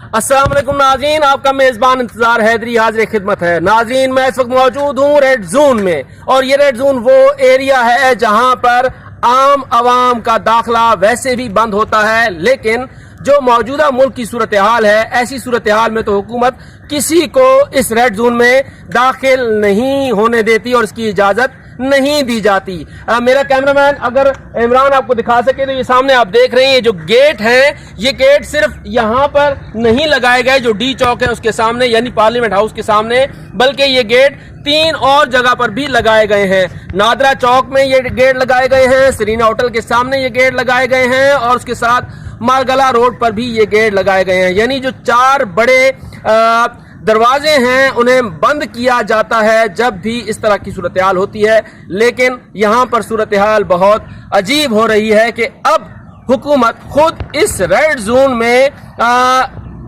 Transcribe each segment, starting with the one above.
अस्सलाम वालेकुम नाज़रीन, आपका मेजबान इंतजार हैदरी हाजिर खिदमत है। नाज़रीन, मैं इस वक्त मौजूद हूँ रेड जोन में, और ये रेड जोन वो एरिया है जहाँ पर आम आवाम का दाखिला वैसे भी बंद होता है, लेकिन जो मौजूदा मुल्क की सूरत हाल है, ऐसी सूरत हाल में तो हुकूमत किसी को इस रेड जोन में दाखिल नहीं होने देती और इसकी इजाजत नहीं दी जाती। मेरा कैमरामैन अगर इमरान आपको दिखा सके तो ये सामने आप देख रहे हैं, ये जो गेट हैं, ये गेट सिर्फ यहाँ पर नहीं लगाए गए जो डी चौक है उसके सामने यानी पार्लियामेंट हाउस के सामने, बल्कि ये गेट 3 और जगह पर भी लगाए गए हैं। नादरा चौक में ये गेट लगाए गए हैं, सरीना होटल के सामने ये गेट लगाए गए हैं, और उसके साथ मारगला रोड पर भी ये गेट लगाए गए हैं। यानी जो 4 बड़े दरवाजे हैं उन्हें बंद किया जाता है जब भी इस तरह की सूरत हाल होती है। लेकिन यहाँ पर सूरत हाल बहुत अजीब हो रही है कि अब हुकूमत खुद इस रेड जोन में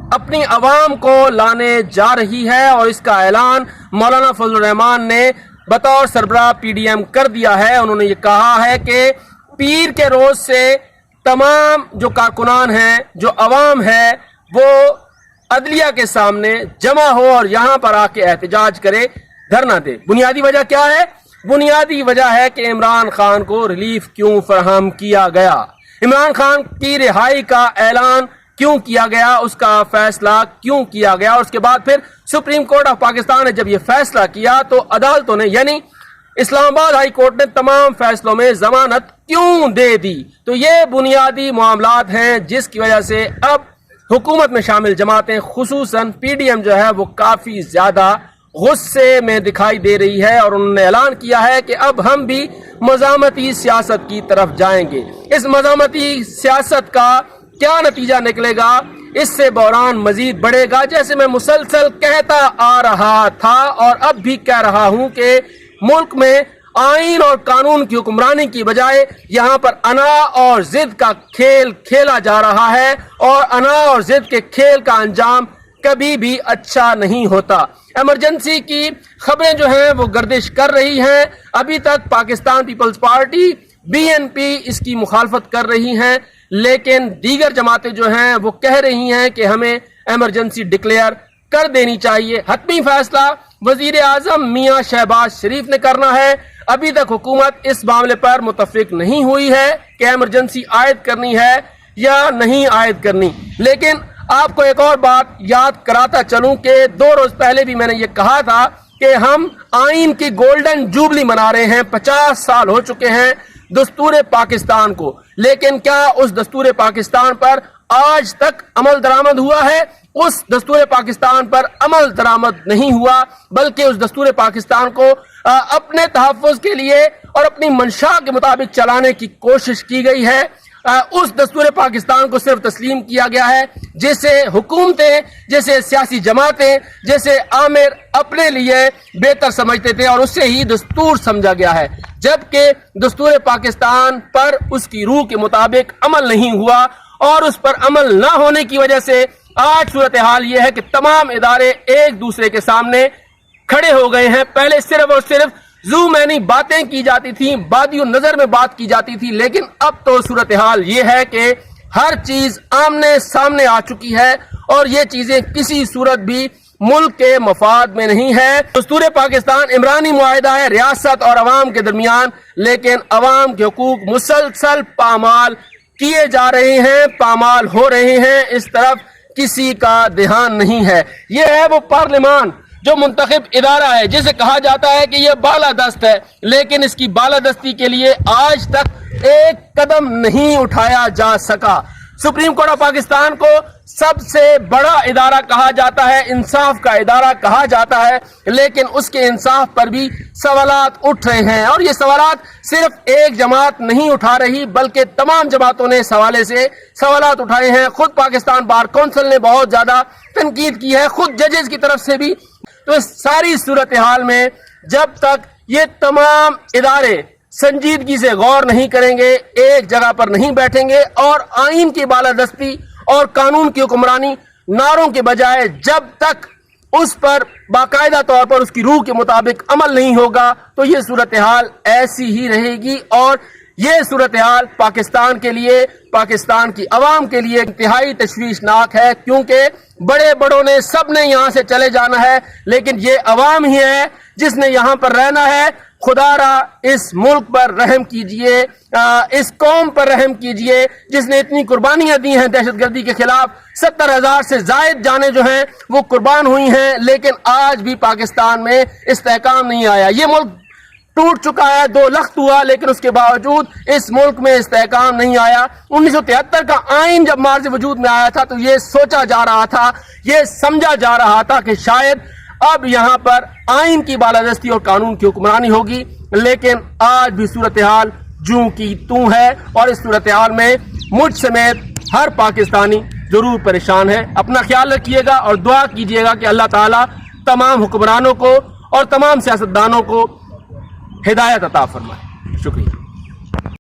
अपनी आवाम को लाने जा रही है, और इसका ऐलान मौलाना फजलुर रहमान ने बतौर सरबराह पीडीएम कर दिया है। उन्होंने ये कहा है कि पीर के रोज से तमाम जो कारकुनान हैं, जो अवाम है, वो अदलिया के सामने जमा हो और यहाँ पर आके एहतजाज करे, धरना दे। बुनियादी वजह क्या है? बुनियादी वजह है कि इमरान खान को रिलीफ क्यों फराहम किया गया, इमरान खान की रिहाई का ऐलान क्यों किया गया, उसका फैसला क्यों किया गया। और उसके बाद फिर सुप्रीम कोर्ट ऑफ पाकिस्तान ने जब ये फैसला किया तो अदालतों ने यानी इस्लामाबाद हाई कोर्ट ने तमाम फैसलों में जमानत क्यों दे दी। तो ये बुनियादी मामलात हैं जिसकी वजह से अब हुकूमत में शामिल जमातें, खुसूसन पीडीएम जो है वो काफी ज्यादा गुस्से में दिखाई दे रही है, और उन्होंने ऐलान किया है कि अब हम भी मज़ामती सियासत की तरफ जाएंगे। इस मज़ामती सियासत का क्या नतीजा निकलेगा, इससे बहरान मजीद बढ़ेगा। जैसे मैं मुसलसल कहता आ रहा था और अब भी कह रहा हूं कि मुल्क में आइन और कानून की हुक्मरानी की बजाय यहाँ पर अना और जिद का खेल खेला जा रहा है, और अना और जिद के खेल का अंजाम कभी भी अच्छा नहीं होता। इमरजेंसी की खबरें जो हैं वो गर्दिश कर रही हैं। अभी तक पाकिस्तान पीपल्स पार्टी बीएनपी इसकी मुखालफत कर रही हैं, लेकिन दीगर जमातें जो हैं वो कह रही हैं कि हमें इमरजेंसी डिक्लेयर कर देनी चाहिए। हतमी फैसला वजीर आजम मियां शहबाज शरीफ ने करना है। अभी तक हुकूमत इस मामले पर मुतफिक नहीं हुई है कि इमरजेंसी आयद करनी है या नहीं आयद करनी। लेकिन आपको एक और बात याद कराता चलूं कि 2 रोज पहले भी मैंने ये कहा था कि हम आइन की गोल्डन जुबली मना रहे हैं। 50 साल हो चुके हैं दस्तूर पाकिस्तान को, लेकिन क्या उस दस्तूर पाकिस्तान पर आज तक अमल दरामद हुआ है? उस दस्तूर पाकिस्तान पर अमल दरामद नहीं हुआ, बल्कि उस दस्तूर पाकिस्तान को अपने तहफ़्फ़ुज़ के लिए और अपनी मंशा के मुताबिक चलाने की कोशिश की गई है। उस दस्तूर पाकिस्तान को सिर्फ तस्लीम किया गया है जिसे हुकूमतें, जैसे सियासी जमातें, जैसे आमिर अपने लिए बेहतर समझते थे, और उससे ही दस्तूर समझा गया है। जबकि दस्तूर पाकिस्तान पर उसकी रूह के मुताबिक अमल नहीं हुआ, और उस पर अमल न होने की वजह से आज सूरत हाल ये है कि तमाम इदारे एक दूसरे के सामने खड़े हो गए हैं। पहले सिर्फ और सिर्फ ज़ूमैनी बातें की जाती थी, बादियो नजर में बात की जाती थी, लेकिन अब तो सूरत हाल ये है कि हर चीज आमने सामने आ चुकी है, और ये चीजें किसी सूरत भी मुल्क के मफाद में नहीं है। दस्तूर पाकिस्तान इमरानी मुआहिदा है रियासत और अवाम के दरमियान, लेकिन अवाम के हुकूक मुसलसल पामाल किए जा रहे हैं, पामाल हो रहे हैं। इस तरफ किसी का ध्यान नहीं है। ये है वो पार्लियामान जो मुंतखब इदारा है, जिसे कहा जाता है कि यह बालादस्त है, लेकिन इसकी बालादस्ती के लिए आज तक एक कदम नहीं उठाया जा सका। सुप्रीम कोर्ट ऑफ पाकिस्तान को सबसे बड़ा इदारा कहा जाता है, इंसाफ का इदारा कहा जाता है, लेकिन उसके इंसाफ पर भी सवालात उठ रहे हैं, और ये सवालात सिर्फ एक जमात नहीं उठा रही बल्कि तमाम जमातों ने सवाले से सवालात उठाए हैं। खुद पाकिस्तान बार कौंसिल ने बहुत ज्यादा तनकीद की है, खुद जजेस की तरफ से भी। तो इस सारी सूरत हाल में जब तक ये तमाम इदारे संजीदगी से गौर नहीं करेंगे, एक जगह पर नहीं बैठेंगे, और आइन की बालादस्ती और कानून की हुक्मरानी नारों के बजाय जब तक उस पर बाकायदा तौर पर उसकी रूह के मुताबिक अमल नहीं होगा, तो ये सूरत हाल ऐसी ही रहेगी। और یہ صورتحال پاکستان کے لیے، پاکستان کی عوام کے لیے انتہائی تشویشناک ہے، کیونکہ بڑے بڑوں نے سب نے یہاں سے چلے جانا ہے، لیکن یہ عوام ہی ہے جس نے یہاں پر رہنا ہے۔ خدا را اس ملک پر رحم کیجئے، اس قوم پر رحم کیجئے جس نے اتنی قربانیاں دی ہیں دہشت گردی کے خلاف۔ 70,000 سے زائد جانیں جو ہیں وہ قربان ہوئی ہیں، لیکن آج بھی پاکستان میں استحکام نہیں آیا۔ یہ ملک ٹوٹ چکا ہے، 2 لخت ہوا، لیکن اس کے باوجود اس ملک میں استحکام نہیں آیا۔ 1973 کا آئین جب مارز وجود میں آیا تھا تو یہ سوچا جا رہا تھا، یہ سمجھا جا رہا تھا کہ شاید اب یہاں پر آئین کی بالادستی اور قانون کی حکمرانی ہوگی، لیکن آج بھی صورتحال جوں کی توں ہے، اور اس صورتحال میں مجھ سمیت ہر پاکستانی ضرور پریشان ہے۔ اپنا خیال رکھیے گا اور دعا کیجیے گا کہ اللہ تعالیٰ تمام حکمرانوں کو اور تمام سیاستدانوں کو ہدایت عطا فرمائے۔ شکریہ۔